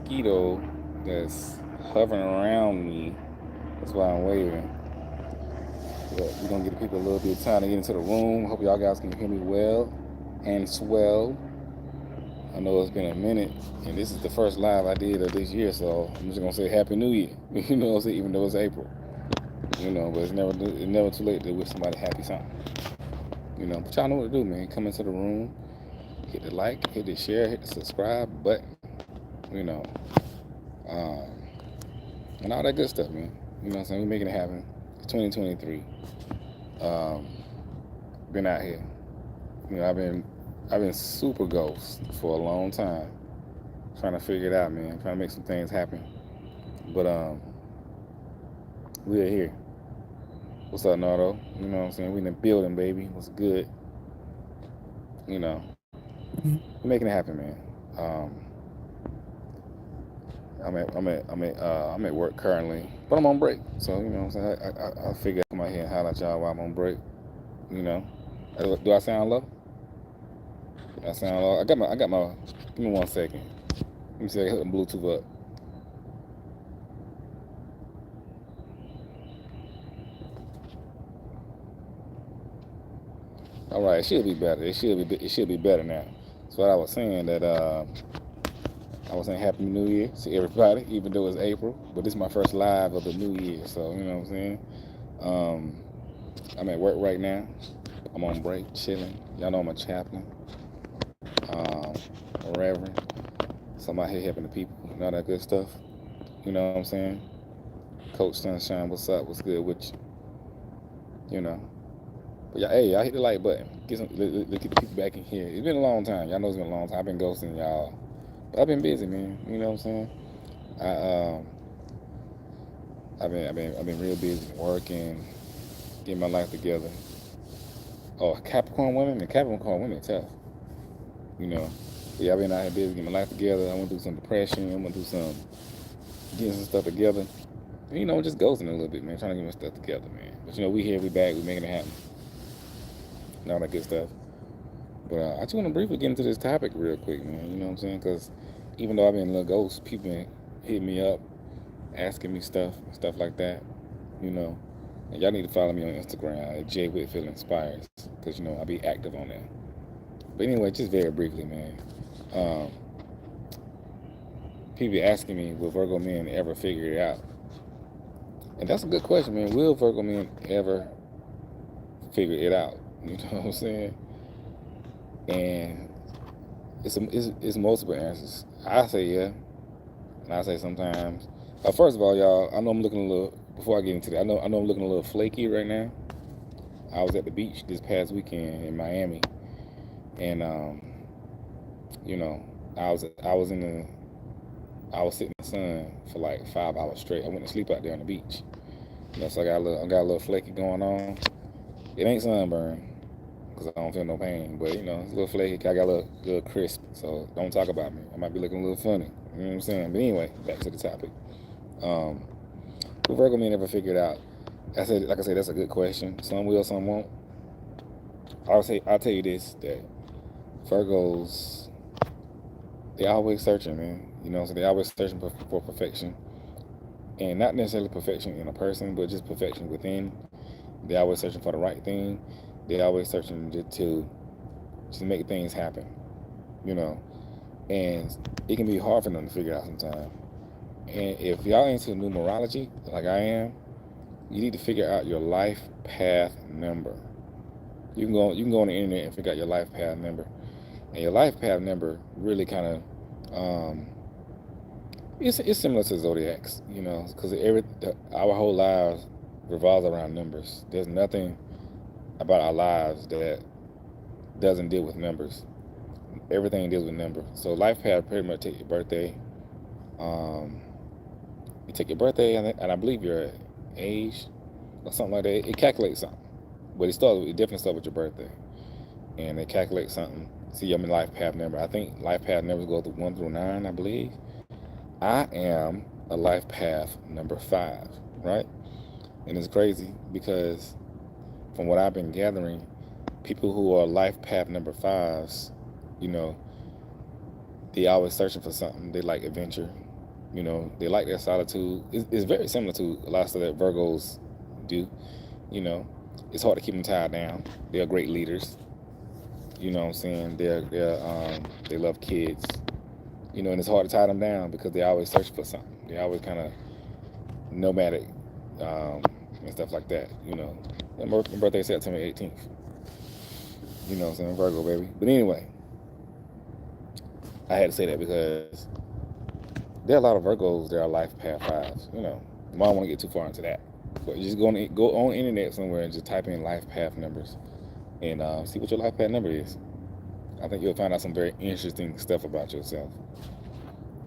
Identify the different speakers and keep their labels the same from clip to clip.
Speaker 1: mosquito that's hovering around me. That's why I'm waving. But we're gonna give people a little bit of time to get into the room. Hope y'all guys can hear me well and swell. I know it's been a minute, and this is the first live I did of this year, so I'm just gonna say Happy New Year. You know what I'm saying? Even though it's April, but it's never too late to wish somebody happy something. But y'all know what to do, man. Come into the room, hit the like, hit the share, hit the subscribe button. You know, um, and all that good stuff, man. You know what I'm saying? We're making it happen. It's 2023. Um, been out here. I've been super ghost for a long time, trying to figure it out, man. Trying to make some things happen. But we're here. What's up, Nardo? You know what I'm saying? We in the building, baby. What's good? You know, we're making it happen, man. Um, I'm at work currently, but I'm on break. So you know what I'm saying? I figure I come out here and holler at y'all while I'm on break. You know, do I sound low? I sound low. I got my. Give me 1 second. Let me see. I hook the Bluetooth up. All right, it should be better. It should be better now. So what I was saying that I was saying Happy New Year to everybody, even though it's April. But this is my first live of the new year, so you know what I'm saying. Um, I'm at work right now. I'm on break, chilling. Y'all know I'm a chaplain, um, a reverend. So I'm out here helping the people and all that good stuff. You know what I'm saying? Coach Sunshine, what's up? What's good with you? You know. But y'all hit the like button. Get the people back in here. It's been a long time. Y'all know it's been a long time. I've been ghosting y'all, but I've been busy, man. You know what I'm saying? I I've been real busy working, getting my life together. Oh, Capricorn women tough. You know. Yeah, I've been out here busy getting my life together. I went through some depression. I went through some getting some stuff together. Just ghosting a little bit, man. Trying to get my stuff together, man. But we here, we back, we making it happen. And all that good stuff. But I just want to briefly get into this topic real quick, man. You know what I'm saying? Because even though I've been a little ghost, people been hitting me up, asking me stuff like that. You know, and y'all need to follow me on Instagram at J Whitfield Inspires, because I be active on there. But anyway, just very briefly, man. Um, People be asking me, will Virgo men ever figure it out? And that's a good question, man. Will Virgo men ever figure it out? You know what I'm saying? And it's multiple answers. I say yeah, and I say sometimes. First of all, y'all, I know I'm looking a little. Before I get into that, I know I'm looking a little flaky right now. I was at the beach this past weekend in Miami, and you know, I was sitting in the sun for like 5 hours straight. I went to sleep out there on the beach. So I got a little flaky going on. It ain't sunburn because I don't feel no pain, but it's a little flaky. I got a little crisp, so don't talk about me. I might be looking a little funny. You know what I'm saying? But anyway, back to the topic. Um, will Virgo men ever figure it out? Like I said, that's a good question. Some will, some won't. I'll tell you this, that Virgos, they always searching, man. So they always searching for perfection, and not necessarily perfection in a person, but just perfection within. They always searching for the right thing. They always searching to make things happen. You know, and it can be hard for them to figure out sometimes. And if y'all into numerology, like I am, you need to figure out your life path number. You can go on the internet and figure out your life path number. And your life path number really kind of it's similar to zodiacs, because our whole lives revolves around numbers. There's nothing about our lives that doesn't deal with numbers. Everything deals with numbers. So life path pretty much take your birthday. Um, you take your birthday, and I believe your age or something like that. It calculates something, but it definitely starts with your birthday, and it calculates something. See, I'm in life path number. I think life path numbers go through 1 through 9. I believe I am a life path number 5, right? And it's crazy because from what I've been gathering, people who are life path number 5s, you know, they always searching for something. They like adventure. You know, they like their solitude. It's very similar to a lot of stuff that Virgos do. You know, it's hard to keep them tied down. They're great leaders. You know what I'm saying? They love kids. You know, and it's hard to tie them down because they always search for something. They always kind of nomadic um, and stuff like that. You know, and my birthday September 18th. You know what I'm saying? Virgo, baby. But anyway, I had to say that because there are a lot of Virgos that are life path fives. You know, I don't want to get too far into that. But you just go on the internet somewhere and just type in life path numbers and see what your life path number is. I think you'll find out some very interesting stuff about yourself.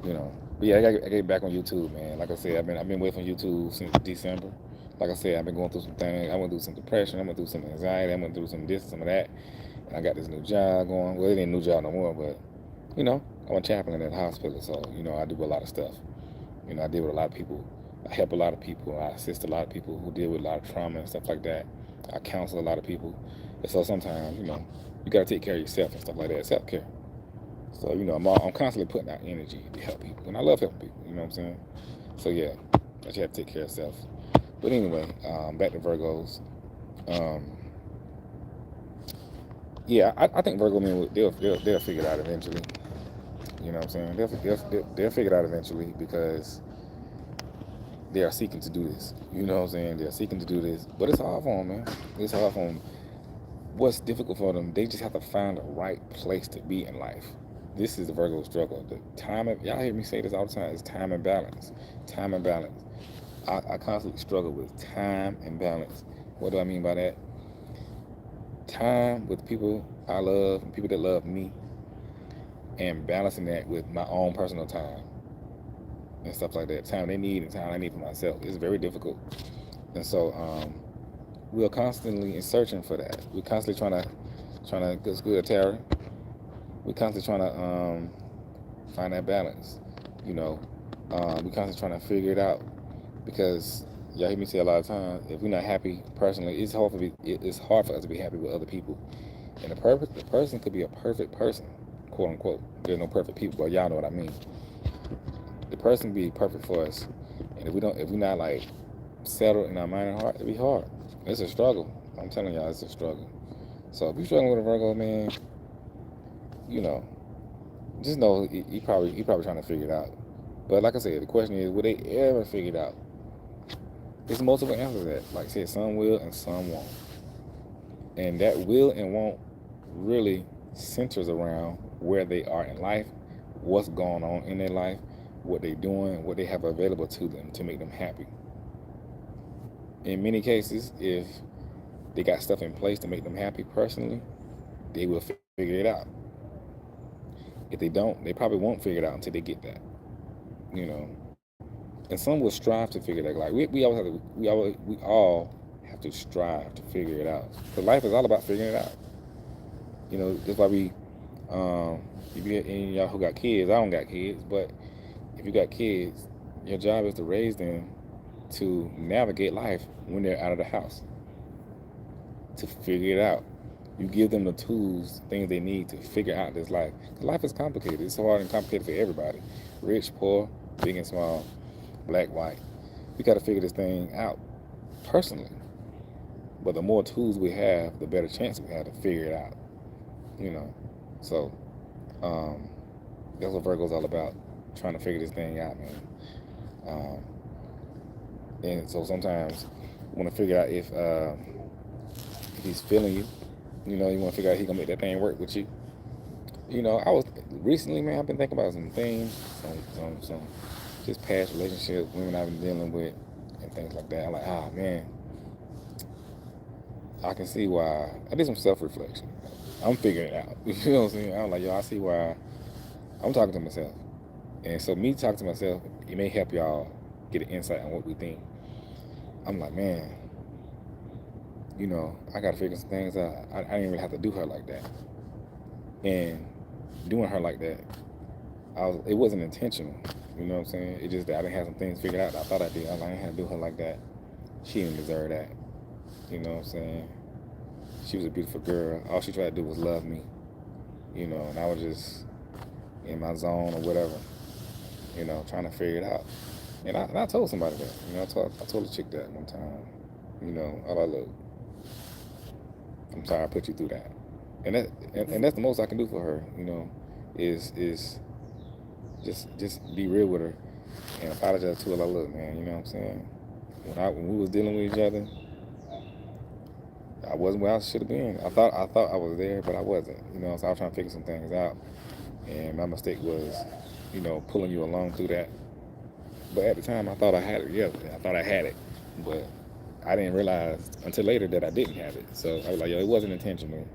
Speaker 1: You know, but yeah, I get back on YouTube, man. Like I said, I've been away from YouTube since December. Like I said, I've been going through some things. I went through some depression. I went through some anxiety. I went through some this, some of that. And I got this new job going. Well, it ain't a new job no more, but you know, I'm a chaplain at the hospital, so you know, I do a lot of stuff. You know, I deal with a lot of people. I help a lot of people. I assist a lot of people who deal with a lot of trauma and stuff like that. I counsel a lot of people. And so sometimes, you know, you gotta take care of yourself and stuff like that. Self care. So you know, I'm constantly putting out energy to help people, and I love helping people. You know what I'm saying? So yeah, I you have to take care of yourself. But anyway, back to Virgos. Um, yeah, I think Virgo men they'll figure it out eventually. You know what I'm saying? They'll figure it out eventually because they are seeking to do this. You know what I'm saying? They're seeking to do this, but it's hard for them, man. It's hard for them. What's difficult for them? They just have to find the right place to be in life. This is the Virgo struggle. The time, y'all hear me say this all the time. It's time and balance. Time and balance. I constantly struggle with time and balance. What do I mean by that? Time with people I love and people that love me, and balancing that with my own personal time and stuff like that. Time they need and time I need for myself. It's very difficult. And so we're constantly in searching for that. We're constantly trying to get good, Tara. We're constantly trying to find that balance. You know, we're constantly trying to figure it out because y'all hear me say a lot of times, if we're not happy personally, it's hard for us to be happy with other people. And the person could be a perfect person, quote unquote. There's no perfect people, but y'all know what I mean. The person can be perfect for us, and if we're not like settled in our mind and heart, it'd be hard. It's a struggle. I'm telling y'all, it's a struggle. So if you're struggling with a Virgo, man, you know, just know he probably trying to figure it out. But like I said, the question is, will they ever figure it out? There's multiple answers to that. Like I said, some will and some won't. And that will and won't really centers around where they are in life, what's going on in their life, what they're doing, what they have available to them to make them happy. In many cases, if they got stuff in place to make them happy personally, they will figure it out. If they don't, they probably won't figure it out until they get that. You know, and some will strive to figure it out. Like we all have to strive to figure it out. Because life is all about figuring it out. You know, that's why if you any of y'all who got kids, I don't got kids, but if you got kids, your job is to raise them to navigate life when they're out of the house, to figure it out. You give them the tools, things they need to figure out this life. Because life is complicated. It's hard and complicated for everybody. Rich, poor, big and small, black, white. We got to figure this thing out personally. But the more tools we have, the better chance we have to figure it out. You know, so that's what Virgo's all about, trying to figure this thing out, man. And so sometimes you want to figure out if he's feeling you. You know, you want to figure out if he's gonna make that thing work with you. You know, I was recently, man, I've been thinking about some things, some just past relationships, women I've been dealing with, and things like that. I'm like, man, I can see why. I did some self-reflection. I'm figuring it out. You know what I'm saying? I'm like, I see why. I'm talking to myself. And so me talking to myself, it may help y'all get an insight on what we think. I'm like, man, you know, I got to figure some things out. I didn't really have to do her like that. And doing her like that, it wasn't intentional. You know what I'm saying? It's just that I didn't have some things figured out. I thought I did. I didn't have to do her like that. She didn't deserve that. You know what I'm saying? She was a beautiful girl. All she tried to do was love me. You know, and I was just in my zone or whatever. trying to figure it out. And I told somebody that, I told a chick that one time, I like, look, I'm sorry I put you through that. And that's the most I can do for her, is just be real with her and apologize to her. Like, look, man, you know what I'm saying? When we was dealing with each other, I wasn't where I should have been. I thought I was there, but I wasn't. So I was trying to figure some things out, and my mistake was, pulling you along through that. But at the time, I thought I had it. Yeah, I thought I had it, but I didn't realize until later that I didn't have it. So I was like, yo, it wasn't intentional.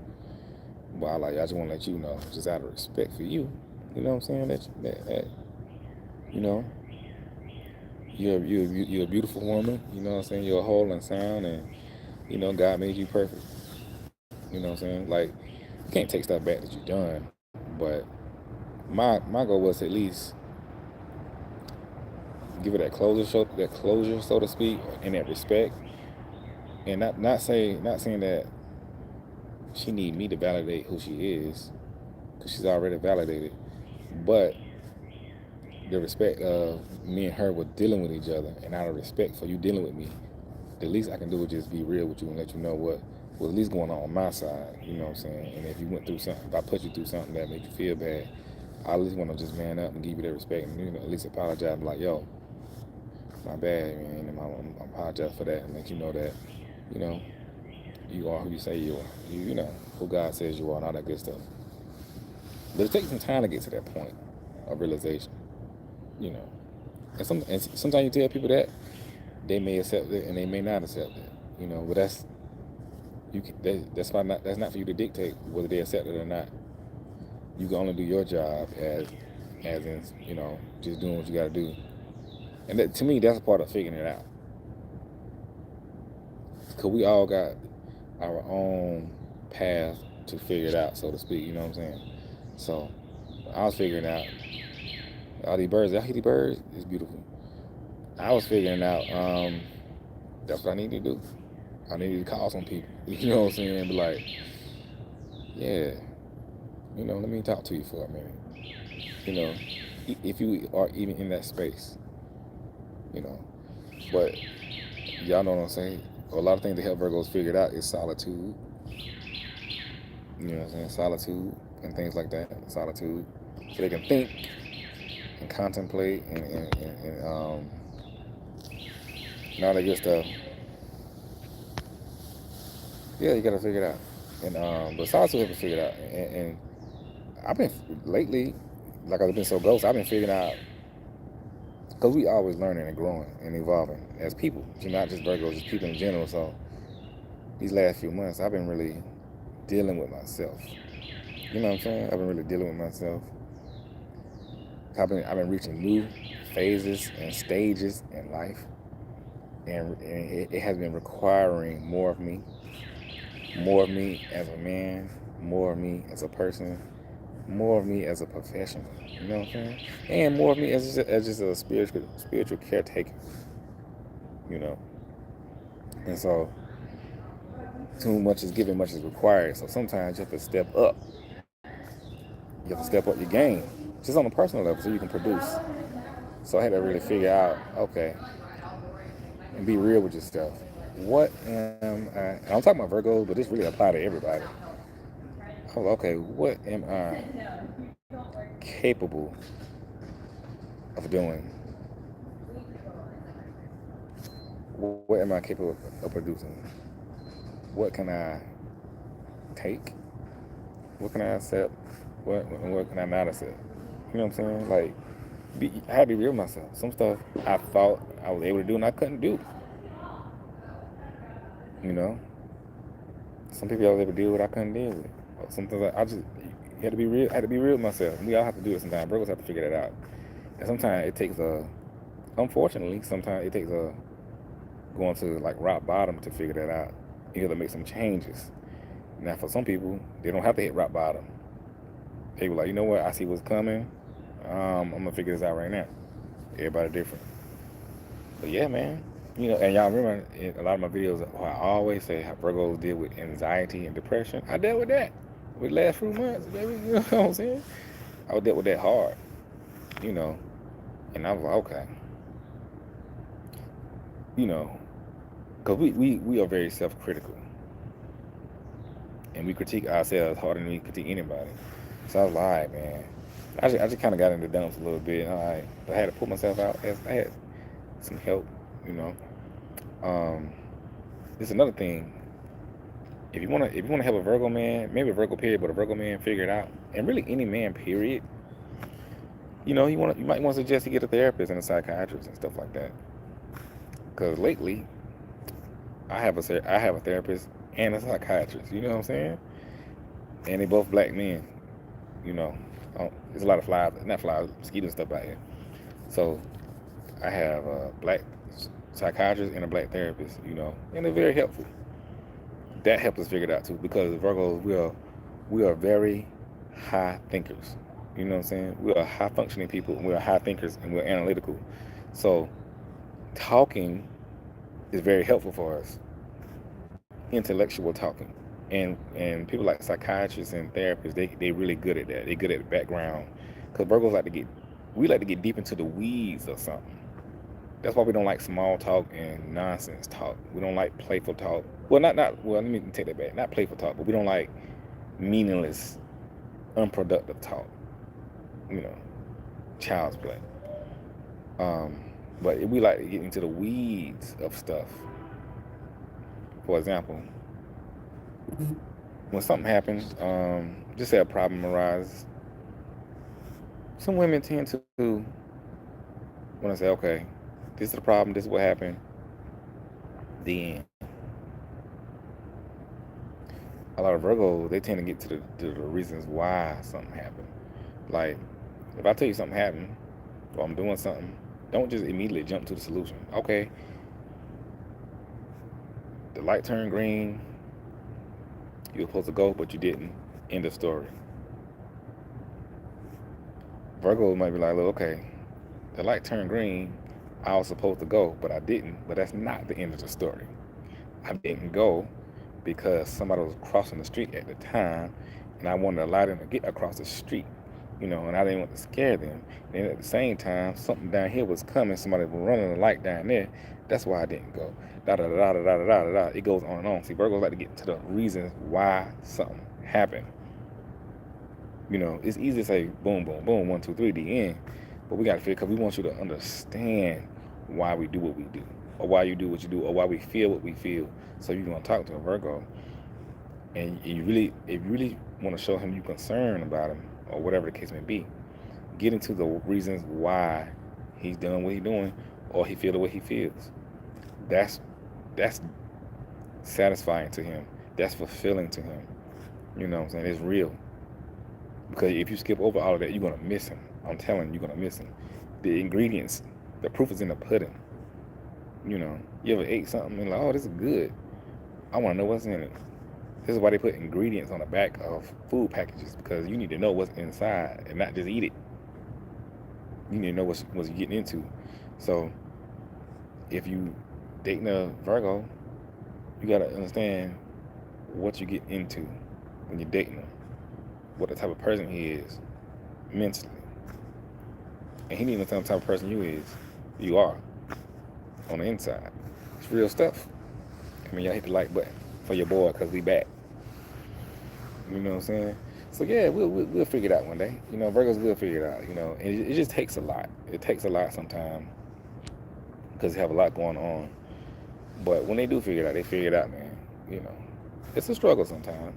Speaker 1: But I just want to let you know, just out of respect for you. You know what I'm saying? That you know, you're a beautiful woman. You know what I'm saying? You're whole and sound, and God made you perfect. You know what I'm saying? Like, you can't take stuff back that you've done, but my goal was to at least give her that closure, so to speak, and that respect, and not saying that she need me to validate who she is, because she's already validated, but the respect of me and her were dealing with each other, and out of respect for you dealing with me, the least I can do is just be real with you and let you know what was at least going on my side. You know what I'm saying? And if you went through something, if I put you through something that made you feel bad, I at least want to just man up and give you that respect, and at least apologize, like, yo, my bad, man, and I apologize for that, and let you know that, you know, you are who you say you are. You know who God says you are, and all that good stuff. But it takes some time to get to that point of realization, you know. And sometimes you tell people that, they may accept it and they may not accept it, But that's not for you to dictate whether they accept it or not. You can only do your job as in, just doing what you got to do. And to me, that's a part of figuring it out. Because we all got our own path to figure it out, so to speak. You know what I'm saying? So I was figuring out all these birds. Y'all hear these birds? It's beautiful. I was figuring out that's what I need to do. I needed to call some people. You know what I'm saying? And be like, yeah, let me talk to you for a minute. If you are even in that space, But y'all know what I'm saying? A lot of things that help Virgos figure it out is solitude. You know what I'm saying? Solitude and things like that. Solitude. So they can think and contemplate and all that good stuff. Yeah, you gotta figure it out. And but solitude helps figure it out. And I've been lately, like I've been so ghost, I've been figuring out, because we always learning and growing and evolving as people. Not just Virgos, just people in general. So these last few months, I've been really dealing with myself. You know what I'm saying? I've been really dealing with myself. I've been reaching new phases and stages in life, and it has been requiring more of me as a man, more of me as a person, more of me as a professional. You know what I'm saying? And more of me as just a spiritual caretaker. And so too much is given, much is required. So sometimes you have to step up. You have to step up your game, just on a personal level, so you can produce. So I had to really figure out, okay, and be real with yourself. What am I? And I'm talking about Virgos, but this really applies to everybody. I was okay. What am I capable of doing? What am I capable of producing? What can I take? What can I accept? What can I not accept? You know what I'm saying? Like, I had to be real with myself. Some stuff I thought I was able to do and I couldn't do. Some people I was able to deal with, I couldn't deal with. Sometimes I just had to be real. I had to be real with myself. We all have to do it sometimes. Brothers have to figure that out. And sometimes it takes unfortunately, sometimes it takes going to like rock bottom to figure that out. You have to make some changes. Now, for some people, they don't have to hit rock bottom. They were like, you know what? I see what's coming. I'm gonna figure this out right now. Everybody different. But yeah, man. And y'all remember in a lot of my videos, I always say how Virgos deal with anxiety and depression. I dealt with that with the last few months, baby. You know what I'm saying? I dealt with that hard. And I was like, okay, you know, because we are very self-critical, and we critique ourselves harder than we critique anybody. So I was like, all right, man. I just kind of got in the dumps a little bit. All right, but I had to put myself out. I had some help, you know. Um, it's another thing. If you wanna have a Virgo man, maybe a Virgo period, but a Virgo man, figure it out. And really any man period, you might want to suggest you get a therapist and a psychiatrist and stuff like that. Because lately, I have a therapist and a psychiatrist. You know what I'm saying? And they both black men. You know, there's a lot of flies, not flies, mosquitoes and stuff out here. So I have a black psychiatrist and a black therapist. And they're very helpful. That helps us figure it out too, because Virgos we are very high thinkers. You know what I'm saying? We are high functioning people, and we are high thinkers, and we're analytical. So talking is very helpful for us. Intellectual talking. And people like psychiatrists and therapists, they really good at that. They good at the background. Because Virgos like to get deep into the weeds of something. That's why we don't like small talk and nonsense talk. We don't like playful talk. Well, well, let me take that back. Not playful talk, but we don't like meaningless, unproductive talk. You know, child's play. Um, but we like to get into the weeds of stuff. For example, when something happens, just say a problem arises, some women tend to want to say, okay, this is the problem, this is what happened, the end. A lot of Virgos, they tend to get to the reasons why something happened. Like, if I tell you something happened, or I'm doing something, don't just immediately jump to the solution. Okay, the light turned green, you were supposed to go, but you didn't. End of story. Virgo might be like, look, okay, the light turned green, I was supposed to go, but I didn't. But that's not the end of the story. I didn't go because somebody was crossing the street at the time, and I wanted to allow them to get across the street, and I didn't want to scare them. And at the same time, something down here was coming, somebody was running the light down there. That's why I didn't go. Da da da da da da da da. It goes on and on. See, Virgos like to get to the reasons why something happened. It's easy to say boom, boom, boom, 1, 2, 3, the end. But we got to figure, because we want you to understand why we do what we do, or why you do what you do, or why we feel what we feel. So you're going to talk to a Virgo, and if you really want to show him you're concerned about him, or whatever the case may be, get into the reasons why he's doing what he's doing, or he feel the way he feels. That's satisfying to him. That's fulfilling to him. You know what I'm saying? It's real. Because if you skip over all of that, you're going to miss him. I'm telling you, you're going to miss him. The ingredients, the proof is in the pudding. You ever ate something and like, oh, this is good. I want to know what's in it. This is why they put ingredients on the back of food packages, because you need to know what's inside and not just eat it. You need to know what you're getting into. So if you dating a Virgo, you got to understand what you get into when you're dating him, what the type of person he is mentally. And he needs to know the type of person you are on the inside. It's real stuff. Y'all hit the like button for your boy, because we back. You know what I'm saying? So yeah, we'll figure it out one day. Virgos will figure it out. And it just takes a lot. It takes a lot sometimes, because they have a lot going on. But when they do figure it out, they figure it out, man. It's a struggle sometimes.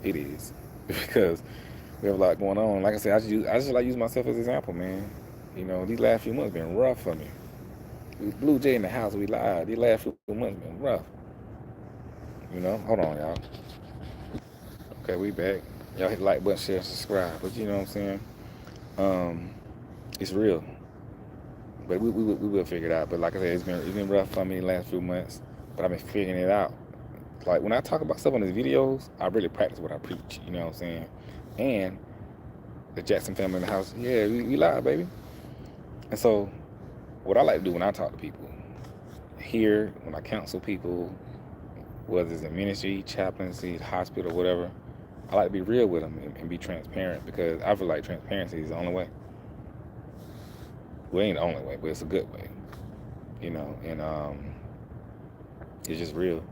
Speaker 1: It is. Because we have a lot going on. Like I said, I just like use myself as an example, man. These last few months been rough for me. Blue Jay in the house, we live. These last few months been rough. Hold on, y'all. Okay, we back. Y'all hit the like button, share, subscribe. But you know what I'm saying? It's real. But we will figure it out. But like I said, it's been rough for me the last few months. But I've been figuring it out. Like, when I talk about stuff on these videos, I really practice what I preach. You know what I'm saying? And the Jackson family in the house, yeah, we live, baby. And so, what I like to do when I talk to people, here, when I counsel people, whether it's in ministry, chaplaincy, hospital, whatever, I like to be real with them and be transparent, because I feel like transparency is the only way. Well, it ain't the only way, but it's a good way, you know. And it's just real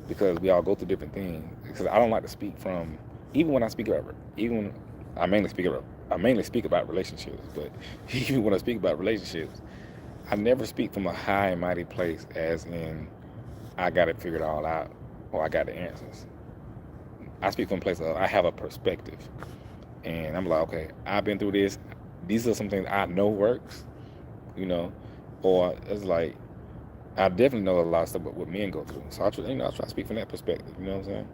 Speaker 1: because we all go through different things. Because I don't like to speak from, even when I speak about, even when I mainly speak about relationships. But even when I speak about relationships, I never speak from a high and mighty place, as in I got it figured all out or I got the answers. I speak from a place of I have a perspective, and I'm like, okay, I've been through this. These are some things I know works, you know, or it's like I definitely know a lot of stuff what men go through. So I try to speak from that perspective. You know what I'm saying?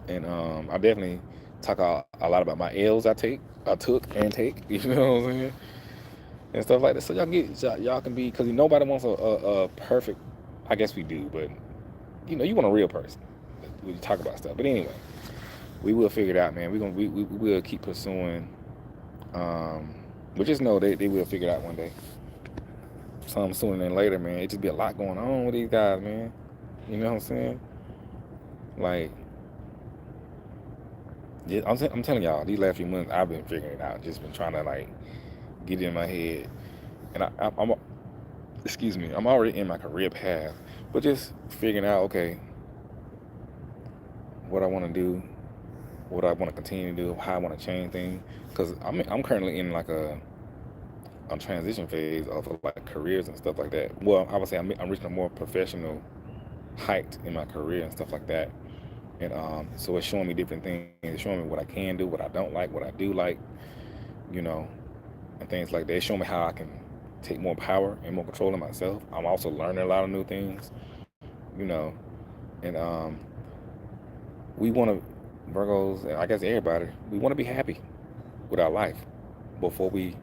Speaker 1: And I definitely talk a lot about my L's I took and take. You know what I'm saying? And stuff like that. So y'all can be, because nobody wants a perfect. I guess we do, but you want a real person. We talk about stuff. But anyway, we will figure it out, man. We will keep pursuing. But just know they will figure it out one day. Some sooner than later, man. It just be a lot going on with these guys, man. You know what I'm saying? Like, yeah, I'm telling y'all, these last few months I've been figuring it out. Just been trying to like get it in my head, and I'm excuse me, I'm already in my career path, but just figuring out, okay, what I want to do, what I want to continue to do, how I want to change things, because I'm currently in like a transition phase of like careers and stuff like that. Well, I would say I'm reaching a more professional height in my career and stuff like that. And so it's showing me different things. It's showing me what I can do, what I don't like, what I do like, you know, and things like that. It's showing me how I can take more power and more control of myself. I'm also learning a lot of new things, you know, and we want to, Virgos, and I guess everybody, we want to be happy with our life before we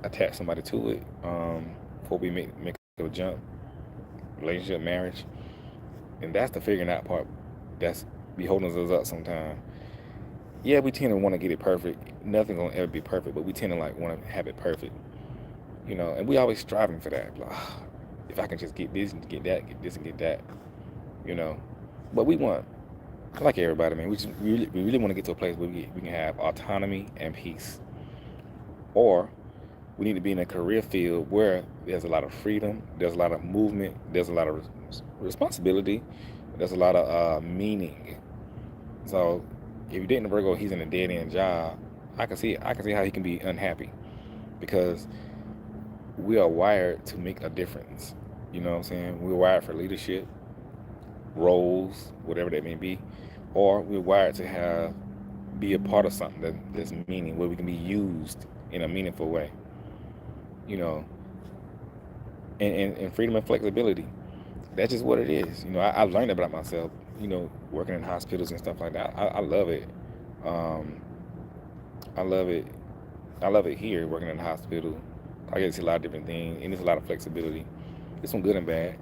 Speaker 1: attach somebody to it, before we make a jump, relationship, marriage. And that's the figuring out part that's be holding us up sometimes. Yeah, we tend to want to get it perfect. Nothing's gonna ever be perfect, but we tend to like want to have it perfect, and we always striving for that. Like, if I can just get this and get that, get this and get that, you know. But we want, like everybody, man, we really want to get to a place where we can have autonomy and peace. Or we need to be in a career field where there's a lot of freedom, there's a lot of movement, there's a lot of responsibility, there's a lot of meaning. So if you're dating a Virgo, he's in a dead end job. I can see how he can be unhappy because we are wired to make a difference. You know what I'm saying? We're wired for leadership, roles, whatever that may be, or we're wired to be a part of something that's meaning, where we can be used in a meaningful way. You know, and freedom and flexibility. That's just what it is. I learned about myself. Working in hospitals and stuff like that. I love it. Um, I love it. I love it here working in the hospital. I get to see a lot of different things, and there's a lot of flexibility. It's some good and bad.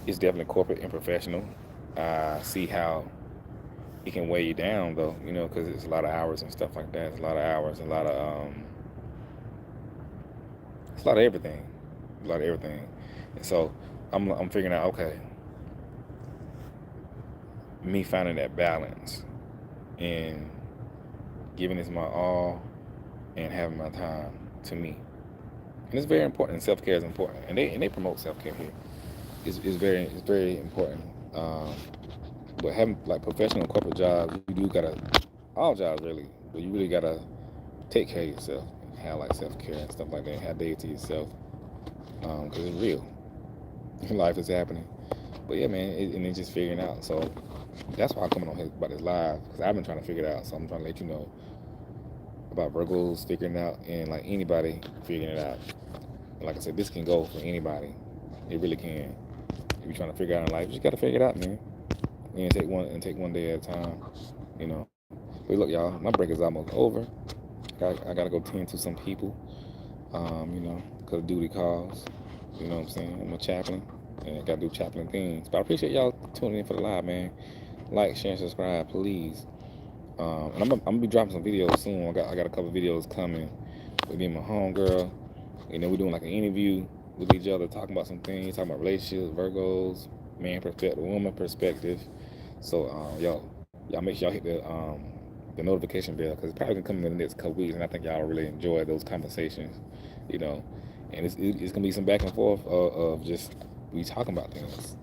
Speaker 1: It's definitely corporate and professional. I see how it can weigh you down, though. Because it's a lot of hours and stuff like that. It's a lot of hours, it's a lot of everything, And so I'm figuring out, okay, me finding that balance and giving this my all and having my time to me. And it's very important. Self-care is important, and they promote self-care here. It's very important. But having like professional corporate jobs, you do gotta, all jobs really, but you really gotta take care of yourself, have like self-care and stuff like that. Have days to yourself, because it's real. Life is happening. But yeah, man, and it's just figuring out. So that's why I'm coming on here about this live, because I've been trying to figure it out. So I'm trying to let you know about Virgos figuring it out, and like anybody figuring it out. And like I said, this can go for anybody. It really can. If you're trying to figure it out in life, you just gotta figure it out, man. And take one day at a time. You know. But look, y'all, my break is almost over. I gotta go tend to some people. Because duty calls. You know what I'm saying? I'm a chaplain, and I gotta do chaplain things. But I appreciate y'all tuning in for the live, man. Like, share, and subscribe, please. And I'm gonna be dropping some videos soon. I got a couple videos coming with me and my homegirl, and then we're doing like an interview with each other, talking about some things, talking about relationships, Virgos, man perspective, woman perspective. So y'all make sure y'all hit the notification bell, because it's probably gonna come in the next couple weeks, and I think y'all really enjoy those conversations, you know. And it's gonna be some back and forth of just we talking about things,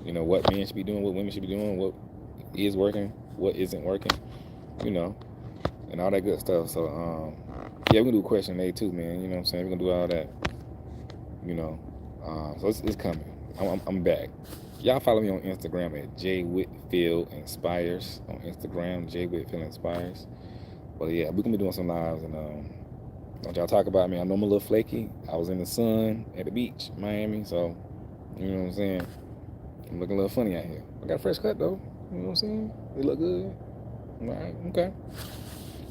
Speaker 1: you know, what men should be doing, what women should be doing, what is working, what isn't working, you know, and all that good stuff. So yeah, we're gonna do question A too, man. You know what I'm saying? We're gonna do all that, you know. So it's coming. I'm back. Y'all follow me on Instagram at jwhitfieldinspires on Instagram, jwhitfieldinspires. But yeah, we're gonna be doing some lives, and don't y'all talk about me. I know I'm a little flaky. I was in the sun at the beach, Miami, so you know what I'm saying. I'm looking a little funny out here. I got a fresh cut though. You know what I'm saying? It look good. All right, okay.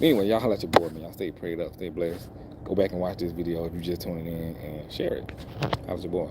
Speaker 1: Anyway, y'all holla at your boy, man. Y'all stay prayed up, stay blessed. Go back and watch this video if you just tuning in and share it. How's your boy?